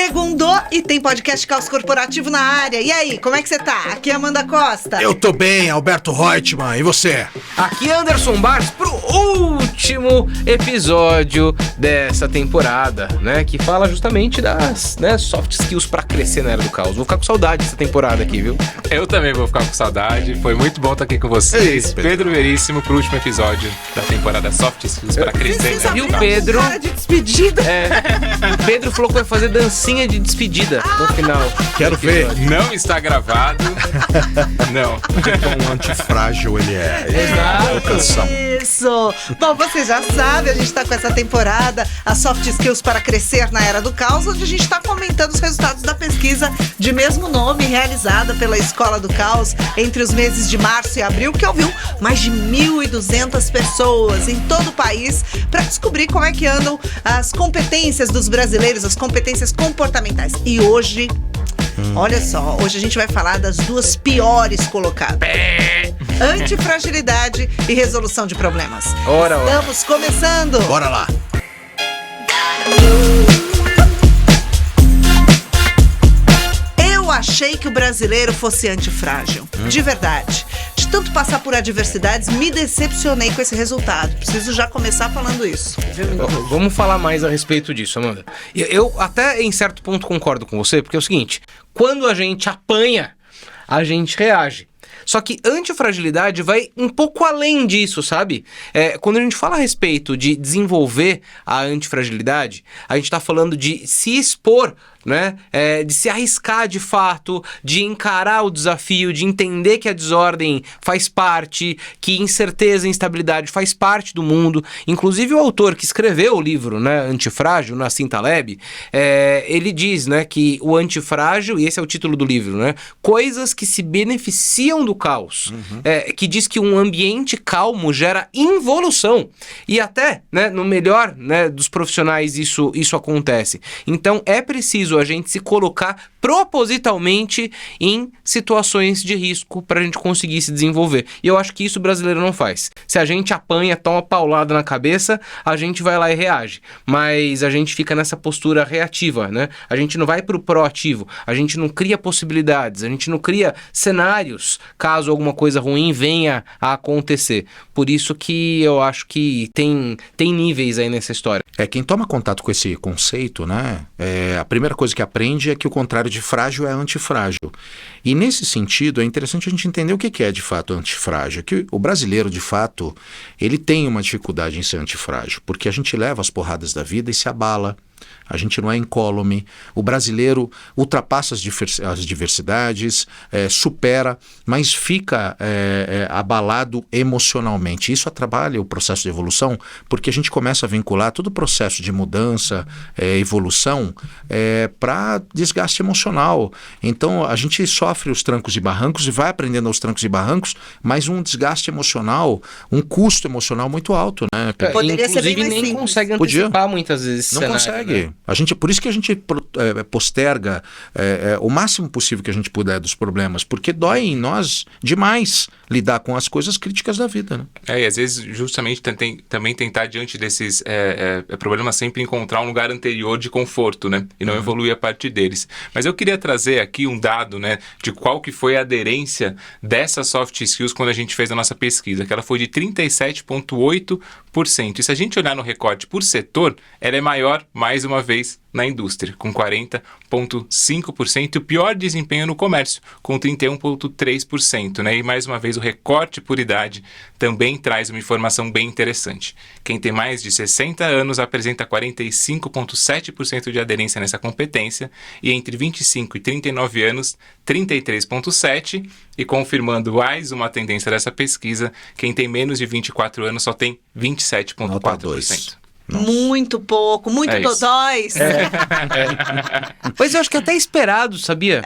Segundou e tem podcast Caos Corporativo na área. E aí, como é que você tá? Aqui é Amanda Costa. Eu tô bem, Alberto Reutemann. E você? Aqui é Anderson Barros pro último episódio dessa temporada, né? Que fala justamente das soft skills pra crescer na era do caos. Vou ficar com saudade dessa temporada aqui, viu? Eu também vou ficar com saudade. Foi muito bom estar aqui com vocês. Isso, Pedro Veríssimo pro último episódio da temporada Soft Skills pra crescer. E o Pedro... Cara de despedida. O Pedro falou que vai fazer dancinha de despedida no final. Quero ver. Não está gravado. Não. Quão antifrágil ele é. Exato. Canção. Isso! Bom, você já sabe, a gente tá com essa temporada, a Soft Skills para Crescer na Era do Caos, onde a gente tá comentando os resultados da pesquisa de mesmo nome realizada pela Escola do Caos entre os meses de março e abril, que ouviu mais de 1.200 pessoas em todo o país para descobrir como é que andam as competências dos brasileiros, as competências comportamentais. E hoje... Olha só, hoje a gente vai falar das duas piores colocadas: antifragilidade e resolução de problemas. Ora. Estamos começando! Bora lá. Eu achei que o brasileiro fosse antifrágil. De verdade. De tanto passar por adversidades, me decepcionei com esse resultado. Preciso já começar falando isso. Vamos falar mais a respeito disso, Amanda. Eu até em certo ponto concordo com você, porque é o seguinte: quando a gente apanha, a gente reage. Só que antifragilidade vai um pouco além disso, sabe? Quando a gente fala a respeito de desenvolver a antifragilidade, a gente tá falando de se expor, né? De se arriscar de fato, de encarar o desafio, de entender que a desordem faz parte, que incerteza e instabilidade faz parte do mundo. Inclusive o autor que escreveu o livro, né, Antifrágil, Nassim Taleb, ele diz, né, que o antifrágil, e esse é o título do livro, né, coisas que se beneficiam do caos, que diz que um ambiente calmo gera involução, e até, né, no melhor, né, dos profissionais isso acontece. Então é preciso a gente se colocar propositalmente em situações de risco para a gente conseguir se desenvolver. E eu acho que isso o brasileiro não faz. Se a gente apanha, toma paulada na cabeça, a gente vai lá e reage. Mas a gente fica nessa postura reativa, né? A gente não vai pro proativo, a gente não cria possibilidades, a gente não cria cenários caso alguma coisa ruim venha a acontecer. Por isso que eu acho que tem níveis aí nessa história. Quem toma contato com esse conceito, né? A primeira coisa que aprende é que o contrário de frágil é antifrágil. E nesse sentido é interessante a gente entender o que é de fato antifrágil. Que o brasileiro, de fato, ele tem uma dificuldade em ser antifrágil, porque a gente leva as porradas da vida e se abala. A gente não é incólume. O brasileiro ultrapassa as diversidades, supera, mas fica abalado emocionalmente. Isso atrapalha o processo de evolução, porque a gente começa a vincular todo o processo de mudança, evolução, para desgaste emocional. Então a gente sofre os trancos e barrancos e vai aprendendo aos trancos e barrancos, mas um desgaste emocional, um custo emocional muito alto, né? Poderia ser bem Inclusive mais nem simples. consegue antecipar muitas vezes esse Não cenário, consegue. né? Por isso que a gente posterga o máximo possível que a gente puder dos problemas, porque dói em nós demais lidar com as coisas críticas da vida, né? E às vezes justamente também tentar diante desses problemas sempre encontrar um lugar anterior de conforto, né? E não evoluir a partir deles. Mas eu queria trazer aqui um dado, né, de qual que foi a aderência dessas soft skills quando a gente fez a nossa pesquisa, que ela foi de 37,8%. E se a gente olhar no recorte por setor, ela é maior, mais uma vez, na indústria, com 40,5%, e o pior desempenho no comércio, com 31,3%, né? E mais uma vez o recorte por idade também traz uma informação bem interessante. Quem tem mais de 60 anos apresenta 45,7% de aderência nessa competência, e entre 25 e 39 anos, 33,7%, e confirmando mais uma tendência dessa pesquisa, quem tem menos de 24 anos só tem 27,4%. Nossa. Muito pouco, muito dodóis. Mas eu acho que é até esperado, sabia?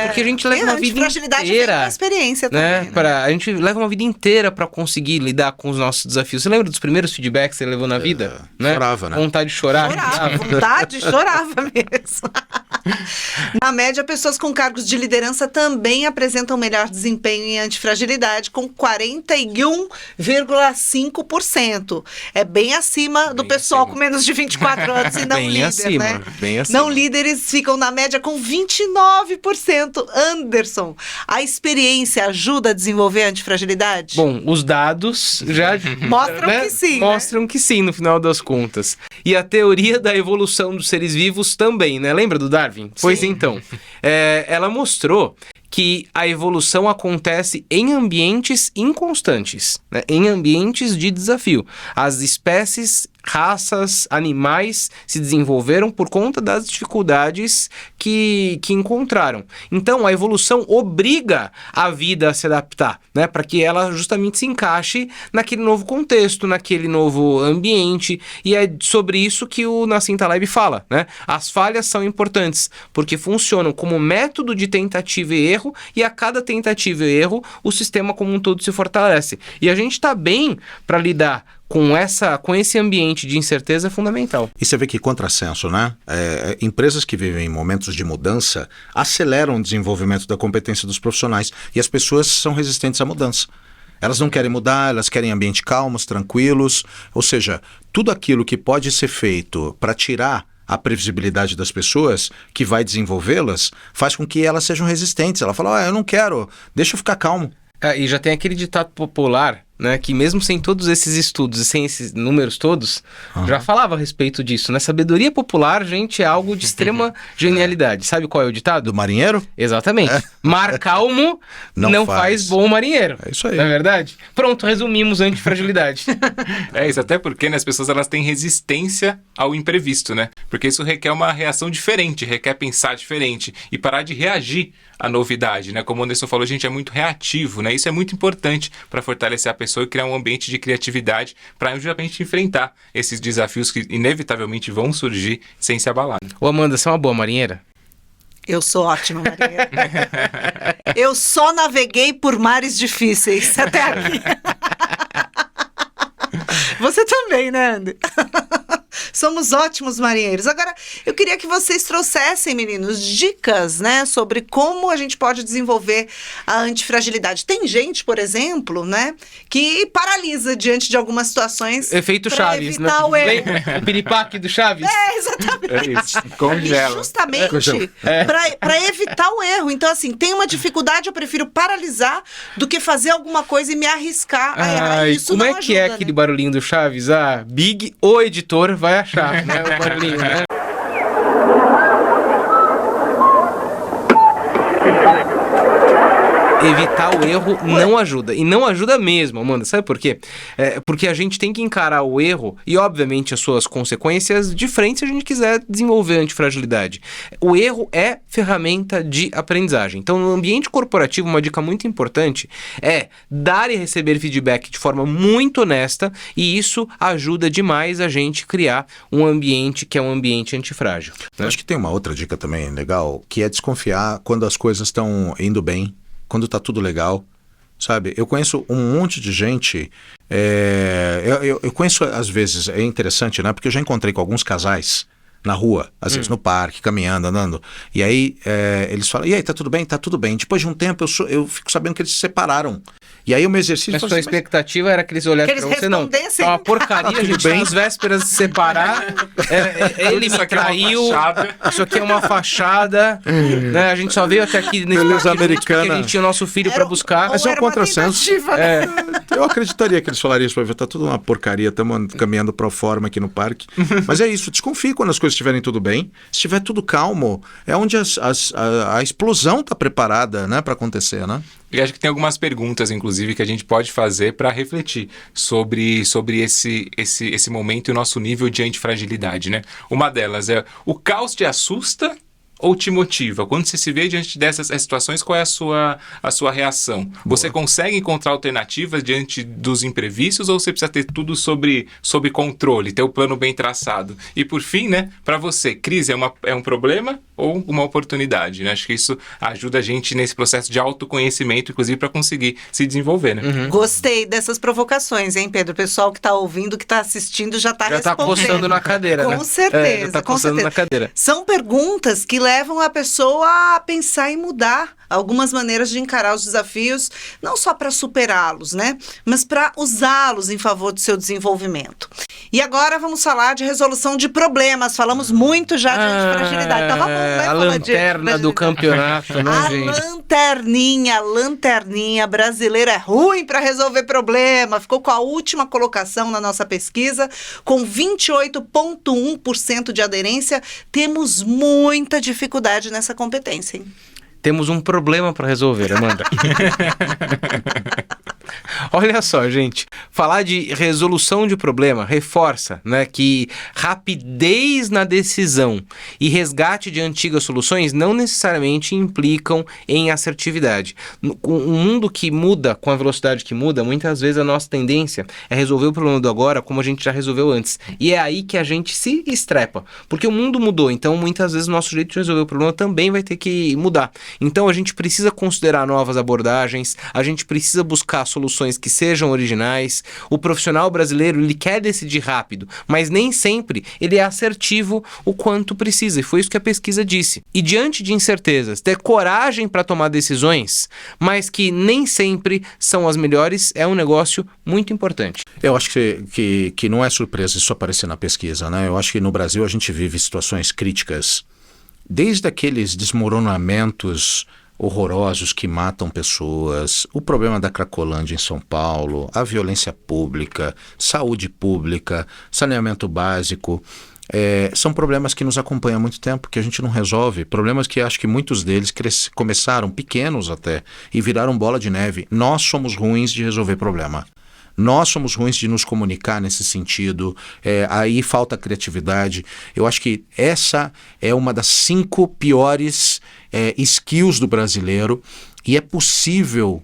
Porque a gente leva uma vida inteira. Uma experiência também, né? A gente leva uma vida inteira pra conseguir lidar com os nossos desafios. Você lembra dos primeiros feedbacks que você levou na vida? Né? Chorava, né? Vontade de chorar. Vontade, chorava mesmo. Na média, pessoas com cargos de liderança também apresentam melhor desempenho em antifragilidade, com 41,5%. É bem acima do pessoal com menos de 24 anos e não Bem líder, acima, né? bem acima. Não líderes ficam na média com 29%. Anderson, a experiência ajuda a desenvolver a antifragilidade? Bom, os dados já Mostram que sim, né? Mostram que sim, no final das contas. E a teoria da evolução dos seres vivos também, né? Lembra do Darwin? Pois então, ela mostrou que a evolução acontece em ambientes inconstantes, né? Em ambientes de desafio. As espécies, raças, animais se desenvolveram por conta das dificuldades que encontraram. Então, a evolução obriga a vida a se adaptar, né? Para que ela justamente se encaixe naquele novo contexto, naquele novo ambiente. E é sobre isso que o Nassim Taleb fala, né? As falhas são importantes, porque funcionam como método de tentativa e erro, e a cada tentativa e erro, o sistema como um todo se fortalece. E a gente está bem para lidar com esse ambiente de incerteza é fundamental. E você vê que contrassenso, né? Empresas que vivem em momentos de mudança aceleram o desenvolvimento da competência dos profissionais, e as pessoas são resistentes à mudança. Elas não querem mudar, elas querem ambientes calmos, tranquilos, ou seja, tudo aquilo que pode ser feito para tirar a previsibilidade das pessoas, que vai desenvolvê-las, faz com que elas sejam resistentes. Ela fala, eu não quero, deixa eu ficar calmo. E já tem aquele ditado popular, né, que mesmo sem todos esses estudos e sem esses números todos, já falava a respeito disso, né? Sabedoria popular, gente, é algo de extrema genialidade. Sabe qual é o ditado? Do marinheiro? Exatamente. Mar calmo não faz bom marinheiro. É isso aí. Não é verdade? Pronto, resumimos antifragilidade. É isso, até porque, né, as pessoas elas têm resistência ao imprevisto, né? Porque isso requer uma reação diferente, requer pensar diferente e parar de reagir à novidade, né? Como o Anderson falou, a gente é muito reativo, né? Isso é muito importante para fortalecer a pessoa e criar um ambiente de criatividade para justamente enfrentar esses desafios que inevitavelmente vão surgir sem se abalar. Ô Amanda, você é uma boa marinheira? Eu sou ótima, Maria. Eu só naveguei por mares difíceis até aqui. Você também, né, Andy? Somos ótimos marinheiros. Agora, eu queria que vocês trouxessem, meninos, dicas, né, sobre como a gente pode desenvolver a antifragilidade. Tem gente, por exemplo, né, que paralisa diante de algumas situações. Efeito Chaves, né? O erro. O piripaque do Chaves. Exatamente. É isso, congela. E justamente para evitar o erro. Então, assim, tem uma dificuldade, eu prefiro paralisar do que fazer alguma coisa e me arriscar a errar. Isso como não é que ajuda, é né? aquele barulhinho do Chaves? Big, o editor, vai achar, né? O barulhinho, né? Evitar o erro não ajuda. E não ajuda mesmo, Amanda. Sabe por quê? Porque a gente tem que encarar o erro e, obviamente, as suas consequências de frente se a gente quiser desenvolver antifragilidade. O erro é ferramenta de aprendizagem. Então, no ambiente corporativo, uma dica muito importante é dar e receber feedback de forma muito honesta, e isso ajuda demais a gente criar um ambiente que é um ambiente antifrágil. Eu acho que tem uma outra dica também legal, que é desconfiar quando as coisas estão indo bem, quando tá tudo legal, sabe? Eu conheço um monte de gente, eu conheço, às vezes, é interessante, né? Porque eu já encontrei com alguns casais na rua, às vezes no parque, caminhando, andando, e aí eles falam, e aí, tá tudo bem? Tá tudo bem. Depois de um tempo, eu fico sabendo que eles se separaram. E aí o meu exercício... Mas sua expectativa era que eles olhassem pra você, não. É uma porcaria, a gente bem às vésperas de se separar. Ele me traiu. Isso aqui é uma fachada. Né? A gente só veio até aqui nesse beleza americana, porque a gente tinha o nosso filho pra buscar. Mas é um contrassenso. Eu acreditaria que eles falariam isso pra ver, tá tudo uma porcaria, estamos caminhando pro forma aqui no parque. Mas é isso, desconfie quando as coisas estiverem tudo bem. Se estiver tudo calmo, é onde a explosão tá preparada, né, para acontecer, né? E acho que tem algumas perguntas, inclusive, que a gente pode fazer para refletir sobre esse momento e o nosso nível de antifragilidade, né? Uma delas é: o caos te assusta ou te motiva? Quando você se vê diante dessas situações, qual é a sua reação? Boa. Você consegue encontrar alternativas diante dos imprevistos, ou você precisa ter tudo sob controle, ter o plano bem traçado? E por fim, né, para você, crise é um problema ou uma oportunidade, né? Acho que isso ajuda a gente nesse processo de autoconhecimento, inclusive para conseguir se desenvolver, né? Uhum. Gostei dessas provocações, hein, Pedro? O pessoal que está ouvindo, que está assistindo, já está respondendo. Já está coçando na cadeira, com né? Certeza, já tá com coçando certeza. Na cadeira. São perguntas que levam a pessoa a pensar em mudar algumas maneiras de encarar os desafios, não só para superá-los, né? Mas para usá-los em favor do seu desenvolvimento. E agora vamos falar de resolução de problemas. Falamos muito já de antifragilidade. Tava bom, né? A lanterna do campeonato, né, gente? A lanterninha brasileira é ruim para resolver problema. Ficou com a última colocação na nossa pesquisa, com 28,1% de aderência. Temos muita dificuldade nessa competência, hein? Temos um problema para resolver, Amanda. Olha só, gente, falar de resolução de problema reforça, né, que rapidez na decisão e resgate de antigas soluções não necessariamente implicam em assertividade. Um mundo que muda com a velocidade que muda, muitas vezes a nossa tendência é resolver o problema do agora como a gente já resolveu antes. E é aí que a gente se estrepa, porque o mundo mudou, então muitas vezes o nosso jeito de resolver o problema também vai ter que mudar. Então a gente precisa considerar novas abordagens, a gente precisa buscar soluções que sejam originais. O profissional brasileiro, ele quer decidir rápido, mas nem sempre ele é assertivo o quanto precisa, e foi isso que a pesquisa disse. E diante de incertezas, ter coragem para tomar decisões, mas que nem sempre são as melhores, é um negócio muito importante. Eu acho que não é surpresa isso aparecer na pesquisa, né? Eu acho que no Brasil a gente vive situações críticas, desde aqueles desmoronamentos horrorosos que matam pessoas, o problema da Cracolândia em São Paulo, a violência pública, saúde pública, saneamento básico. São problemas que nos acompanham há muito tempo, que a gente não resolve. Problemas que acho que muitos deles começaram pequenos até e viraram bola de neve. Nós somos ruins de resolver problema. Nós somos ruins de nos comunicar nesse sentido, aí falta criatividade. Eu acho que essa é uma das 5 piores skills do brasileiro, e é possível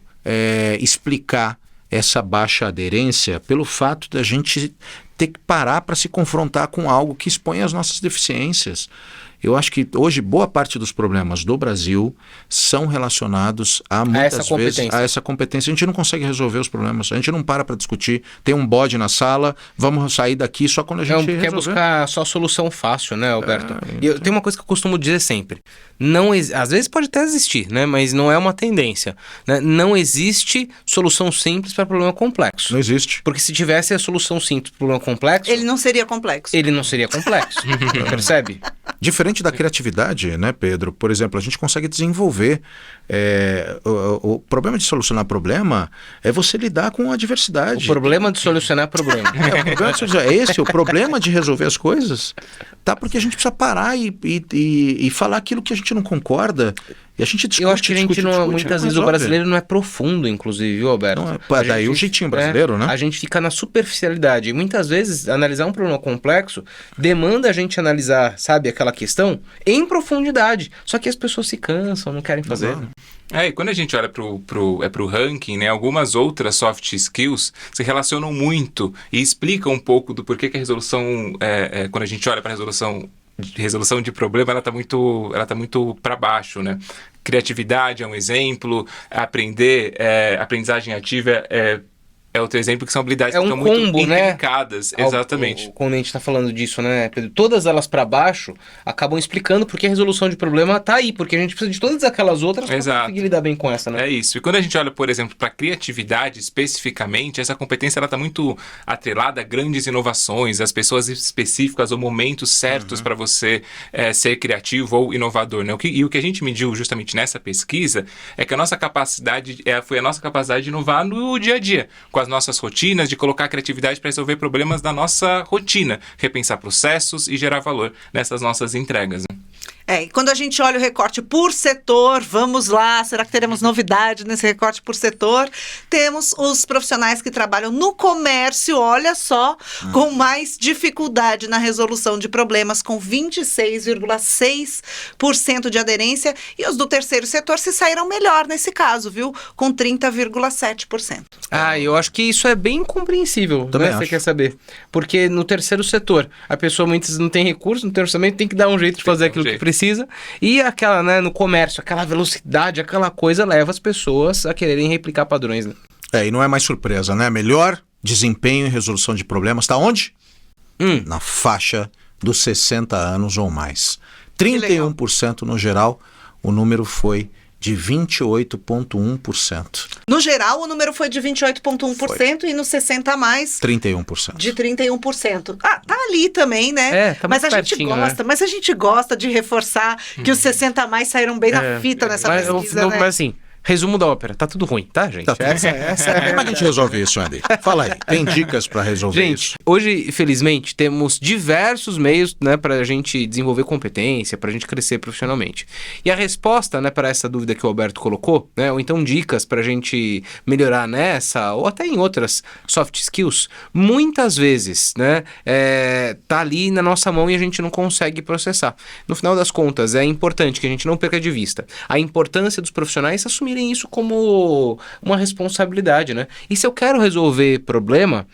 explicar essa baixa aderência pelo fato da gente ter que parar para se confrontar com algo que expõe as nossas deficiências. Eu acho que hoje boa parte dos problemas do Brasil são relacionados a muitas vezes a essa competência. A gente não consegue resolver os problemas, a gente não para discutir, tem um bode na sala, vamos sair daqui só quando a gente resolver. Quer buscar só solução fácil, né, Alberto? E eu tenho uma coisa que eu costumo dizer sempre, às vezes pode até existir, né, mas não é uma tendência, né? Não existe solução simples para problema complexo. Não existe. Porque se tivesse a solução simples para problema complexo... Ele não seria complexo. Percebe? Diferente da criatividade, né, Pedro? Por exemplo, a gente consegue desenvolver. O problema de solucionar problema é você lidar com a diversidade. O problema de solucionar problema. O problema de resolver as coisas, tá? Porque a gente precisa parar e falar aquilo que a gente não concorda. E a gente discute, eu acho que muitas vezes o brasileiro não é profundo, inclusive, viu, Alberto? Daí o jeitinho brasileiro, né? A gente fica na superficialidade. E muitas vezes, analisar um problema complexo demanda a gente analisar, sabe, aquela questão em profundidade. Só que as pessoas se cansam, não querem fazer. E quando a gente olha pro ranking, né, algumas outras soft skills se relacionam muito e explicam um pouco do porquê que a resolução, quando a gente olha para a resolução de problema, ela tá muito para baixo, né? Criatividade é um exemplo, aprendizagem ativa é outro exemplo, que são habilidades que estão muito implicadas. Né? Exatamente. Quando a gente está falando disso, né, Pedro? Todas elas para baixo acabam explicando porque a resolução de problema está aí, porque a gente precisa de todas aquelas outras para conseguir lidar bem com essa, né? É isso. E quando a gente olha, por exemplo, para criatividade especificamente, essa competência está muito atrelada a grandes inovações, as pessoas específicas ou momentos certos para você ser criativo ou inovador. Né? E o que a gente mediu justamente nessa pesquisa é que a nossa capacidade foi a nossa capacidade de inovar no dia a dia, com as nossas rotinas, de colocar a criatividade para resolver problemas da nossa rotina, repensar processos e gerar valor nessas nossas entregas. Né? E quando a gente olha o recorte por setor, vamos lá, será que teremos novidade nesse recorte por setor? Temos os profissionais que trabalham no comércio, olha só, com mais dificuldade na resolução de problemas, com 26,6% de aderência, e os do terceiro setor se saíram melhor nesse caso, viu? Com 30,7%. Eu acho que isso é bem compreensível, também né? Você quer saber? Porque no terceiro setor, a pessoa muitas vezes não tem recurso, no terceiro orçamento tem que dar um jeito de fazer aquilo que precisa, e aquela, né, no comércio, aquela velocidade, aquela coisa leva as pessoas a quererem replicar padrões, né? E não é mais surpresa, né? Melhor desempenho em resolução de problemas está onde? Na faixa dos 60 anos ou mais. 31% no geral, o número foi de 28,1%. No geral, o número foi de 28,1% e no 60 a mais... 31%. De 31%. Ah, tá ali também, né? Tá mas muito a gente pertinho, gosta, né? mas a gente gosta de reforçar que os 60 a mais saíram bem na fita nessa pesquisa, né? Mas assim, resumo da ópera, tá tudo ruim, tá, gente? Essa é Como é que a gente resolve isso, Andy? Fala aí, tem dicas para resolver Gente, isso? hoje, felizmente, temos diversos meios, né, pra gente desenvolver competência, pra gente crescer profissionalmente. E a resposta, né, para essa dúvida que o Alberto colocou, né, ou então dicas pra gente melhorar nessa, ou até em outras soft skills, muitas vezes, né, tá ali na nossa mão e a gente não consegue processar. No final das contas, é importante que a gente não perca de vista a importância dos profissionais assumirem isso como uma responsabilidade, né? E se eu quero resolver problema,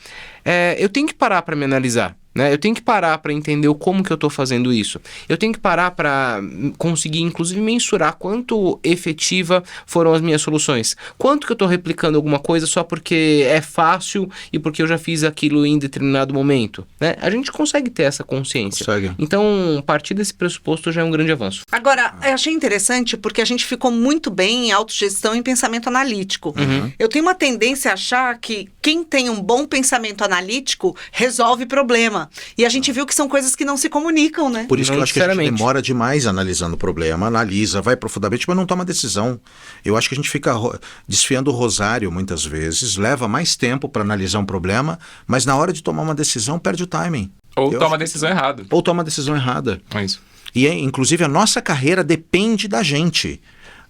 eu tenho que parar para me analisar, né? Eu tenho que parar para entender como que eu estou fazendo isso. Eu tenho que parar para conseguir, inclusive, mensurar quanto efetiva foram as minhas soluções. Quanto que eu estou replicando alguma coisa só porque é fácil e porque eu já fiz aquilo em determinado momento, né? A gente consegue ter essa consciência. Consegue. Então, partir desse pressuposto já é um grande avanço. Agora, eu achei interessante porque a gente ficou muito bem em autogestão e em pensamento analítico. Eu tenho uma tendência a achar que quem tem um bom pensamento analítico resolve problema. E a gente viu que são coisas que não se comunicam, né? Por isso que Não eu acho que a gente necessariamente. demora demais analisando o problema, analisa, vai profundamente, mas não toma decisão. Eu acho que a gente fica desfiando o rosário muitas vezes, leva mais tempo para analisar um problema, mas na hora de tomar uma decisão perde o timing. Ou Eu toma a acho decisão errada. Ou toma a decisão errada. É isso. E, inclusive, a nossa carreira depende da gente,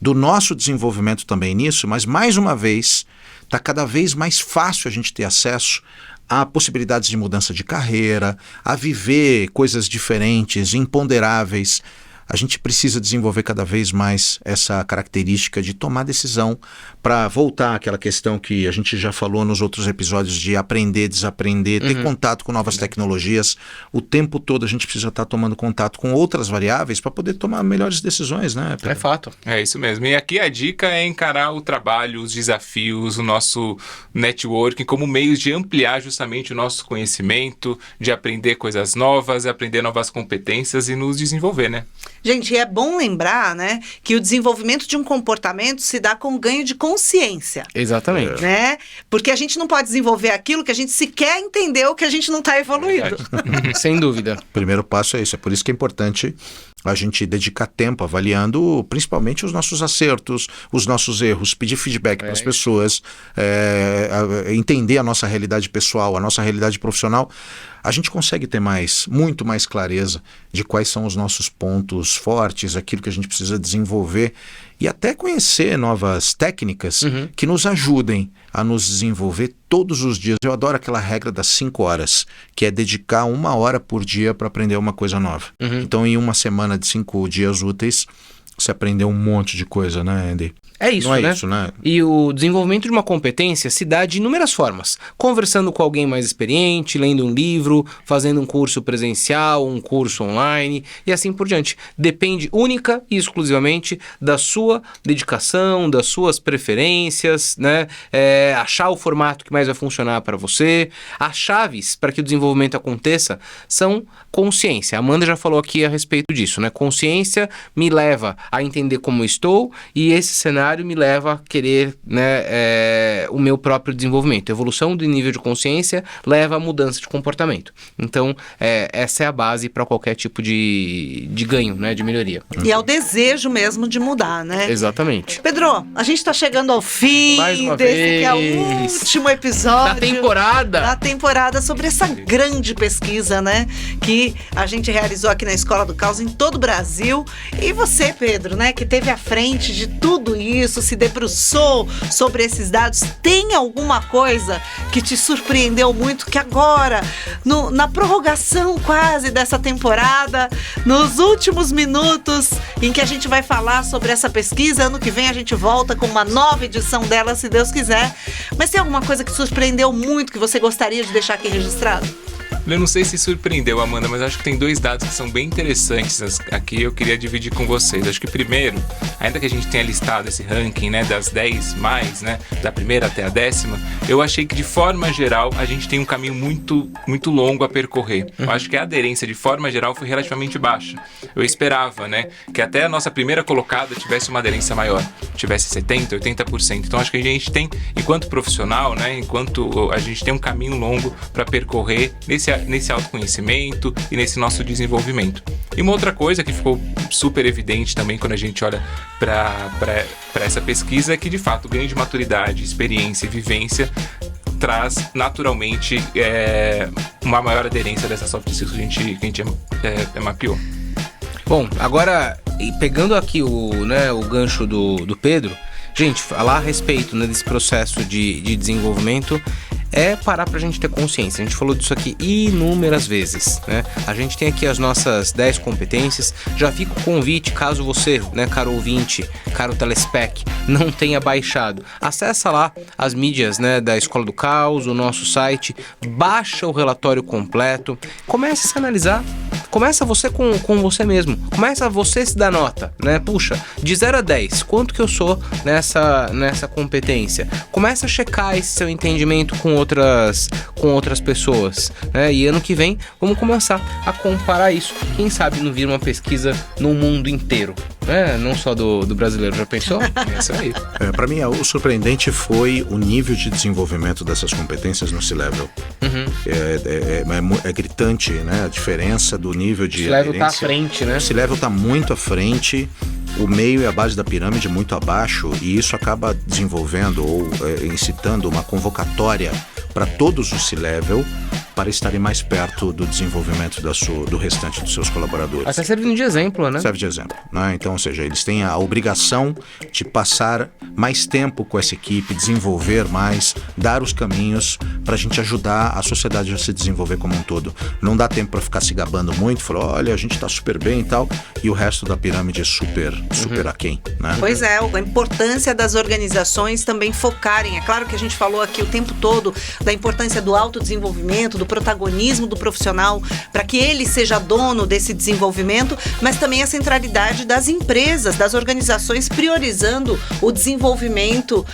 do nosso desenvolvimento também nisso, mas, mais uma vez, está cada vez mais fácil a gente ter acesso a possibilidades de mudança de carreira, a viver coisas diferentes, imponderáveis. A gente precisa desenvolver cada vez mais essa característica de tomar decisão para voltar àquela questão que a gente já falou nos outros episódios de aprender, desaprender, ter contato com novas tecnologias. O tempo todo a gente precisa estar tomando contato com outras variáveis para poder tomar melhores decisões, né, Pedro? É fato. É isso mesmo. E aqui a dica é encarar o trabalho, os desafios, o nosso networking como meios de ampliar justamente o nosso conhecimento, de aprender coisas novas, aprender novas competências e nos desenvolver, né? Gente, é bom lembrar, né, que o desenvolvimento de um comportamento se dá com ganho de consciência, Exatamente. né? Porque a gente não pode desenvolver aquilo que a gente sequer entendeu que a gente não está evoluindo. Sem dúvida. O primeiro passo é isso. É por isso que é importante a gente dedicar tempo avaliando principalmente os nossos acertos, os nossos erros, pedir feedback para as pessoas, entender a nossa realidade pessoal, a nossa realidade profissional. A gente consegue ter muito mais clareza de quais são os nossos pontos fortes, aquilo que a gente precisa desenvolver e até conhecer novas técnicas que nos ajudem a nos desenvolver todos os dias. Eu adoro aquela regra das 5 horas, que é dedicar 1 hora por dia para aprender uma coisa nova. Então, em uma semana de 5 dias úteis, você aprendeu um monte de coisa, né, Andy? É isso, Não é né? isso, né? E o desenvolvimento de uma competência se dá de inúmeras formas. Conversando com alguém mais experiente, lendo um livro, fazendo um curso presencial, um curso online e assim por diante. Depende única e exclusivamente da sua dedicação, das suas preferências, né? Achar o formato que mais vai funcionar para você. As chaves para que o desenvolvimento aconteça são consciência. A Amanda já falou aqui a respeito disso, né? Consciência me leva a entender como estou e esse cenário me leva a querer, né, o meu próprio desenvolvimento. A evolução do nível de consciência leva a mudança de comportamento. Então, essa é a base para qualquer tipo de ganho, né, de melhoria. E é o desejo mesmo de mudar, né? Exatamente. Pedro, a gente está chegando ao fim Mais uma desse que é o vez. último episódio Da temporada. sobre essa grande pesquisa, né? Que a gente realizou aqui na Escola do Caos em todo o Brasil. E você, Pedro, né? Que esteve à frente de tudo isso, se debruçou sobre esses dados. Tem alguma coisa que te surpreendeu muito que agora, na prorrogação quase dessa temporada, nos últimos minutos em que a gente vai falar sobre essa pesquisa, ano que vem a gente volta com uma nova edição dela, se Deus quiser. Mas tem alguma coisa que te surpreendeu muito que você gostaria de deixar aqui registrado? Eu não sei se surpreendeu, Amanda, mas acho que tem 2 dados que são bem interessantes aqui, eu queria dividir com vocês. Acho que primeiro, ainda que a gente tenha listado esse ranking, né, das 10 mais, né, da primeira até a 10ª, eu achei que de forma geral a gente tem um caminho muito, muito longo a percorrer. Eu acho que a aderência de forma geral foi relativamente baixa. Eu esperava, né, que até a nossa primeira colocada tivesse uma aderência maior, tivesse 70%, 80%. Então acho que a gente tem, enquanto profissional, né, enquanto a gente tem um caminho longo para percorrer nesse autoconhecimento e nesse nosso desenvolvimento. E uma outra coisa que ficou super evidente também quando a gente olha para essa pesquisa é que, de fato, o ganho de maturidade, experiência e vivência traz naturalmente uma maior aderência dessa soft skills que a gente mapeou. Bom, agora, pegando aqui o gancho do Pedro, gente, falar a respeito, né, desse processo de desenvolvimento é parar pra gente ter consciência. A gente falou disso aqui inúmeras vezes, né? A gente tem aqui as nossas 10 competências. Já fica o convite, caso você, né, caro ouvinte, caro telespec, não tenha baixado, acessa lá as mídias, né, da Escola do Caos, o nosso site, baixa o relatório completo, comece a se analisar. Começa você com você mesmo. Começa você se dar nota, né? Puxa, de 0 a 10, quanto que eu sou nessa competência? Começa a checar esse seu entendimento com outras pessoas, né? E ano que vem, vamos começar a comparar isso. Quem sabe não vira uma pesquisa no mundo inteiro, né? Não só do brasileiro. Já pensou? É isso aí. Para mim, o surpreendente foi o nível de desenvolvimento dessas competências no C-Level. Uhum. É gritante, né? A diferença do nível de aderência. O C-Level tá à frente, né? O C-Level tá muito à frente, o meio e a base da pirâmide muito abaixo, e isso acaba desenvolvendo ou incitando uma convocatória para todos os C-Level para estarem mais perto do desenvolvimento do restante dos seus colaboradores. Até servindo de exemplo, né? Serve de exemplo, né? Então, ou seja, eles têm a obrigação de passar mais tempo com essa equipe, desenvolver mais, dar os caminhos para a gente ajudar a sociedade a se desenvolver como um todo. Não dá tempo para ficar se gabando muito, falar, olha, a gente está super bem e tal, e o resto da pirâmide é super aquém, né? Pois é, a importância das organizações também focarem. É claro que a gente falou aqui o tempo todo da importância do autodesenvolvimento, do protagonismo do profissional, para que ele seja dono desse desenvolvimento, mas também a centralidade das empresas, das organizações priorizando o desenvolvimento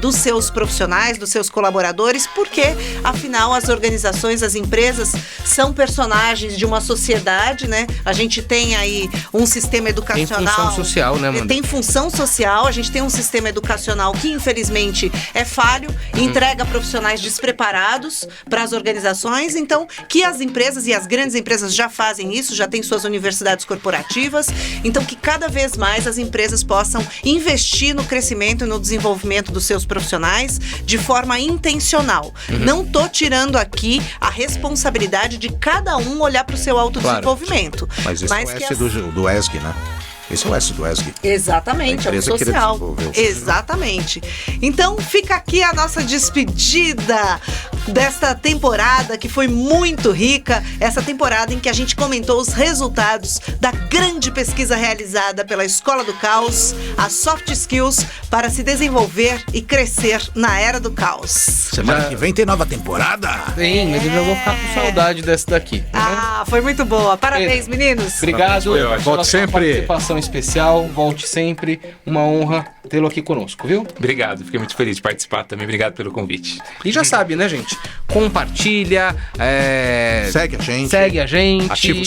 dos seus profissionais, dos seus colaboradores, porque, afinal, as organizações, as empresas são personagens de uma sociedade, né? A gente tem aí um sistema educacional... Tem função social, né, mano? Tem função social, a gente tem um sistema educacional que, infelizmente, é falho, entrega profissionais despreparados para as organizações. Então, que as empresas e as grandes empresas já fazem isso, já têm suas universidades corporativas, então que cada vez mais as empresas possam investir no crescimento e no desenvolvimento dos seus profissionais de forma intencional. Não tô tirando aqui a responsabilidade de cada um olhar para o seu autodesenvolvimento. Claro. Mas esse é o S do ESG, né? Esse é o S do ESG. Exatamente, é o social. Exatamente. Então fica aqui a nossa despedida desta temporada que foi muito rica, essa temporada em que a gente comentou os resultados da grande pesquisa realizada pela Escola do Caos, as Soft Skills para se desenvolver e crescer na era do caos. Semana que vem tem nova temporada? Tem, mas eu já vou ficar com saudade dessa daqui. Ah, foi muito boa. Parabéns, meninos. Obrigado. Volte sempre. Participação especial, volte sempre. Uma honra tê-lo aqui conosco, viu? Obrigado, fiquei muito feliz de participar também. Obrigado pelo convite. E já sabe, né, gente? Compartilha, segue a gente, ativa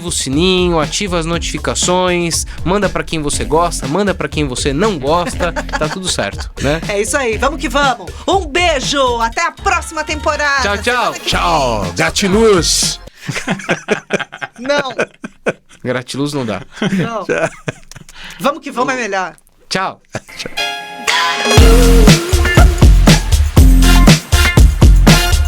o sininho, ativa as notificações, manda pra quem você gosta, manda pra quem você não gosta, tá tudo certo, né? É isso aí, vamos que vamos. Um beijo, até a próxima temporada. Tchau. Tchau, gratiluz. Não. Gratiluz não dá. Não. Vamos que vamos é melhor. Tchau. Tchau.